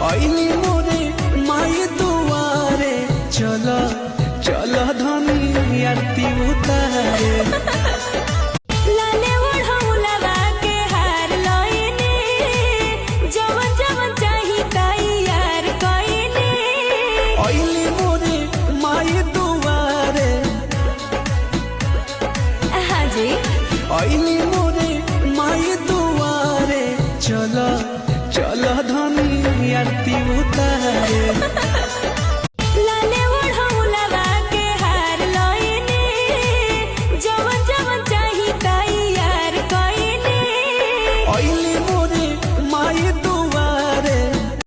आईली मोरे माई दुआरे चल चल धनी आरती उतारे। लाले ओढ़ौलवा के हार लइनी जवन जवन चाही तैयार कइनी। आईली मोरे माई दुआरे हाँ जी आईली मोरे माई दुआरे चल चल धनी आरती उतारे।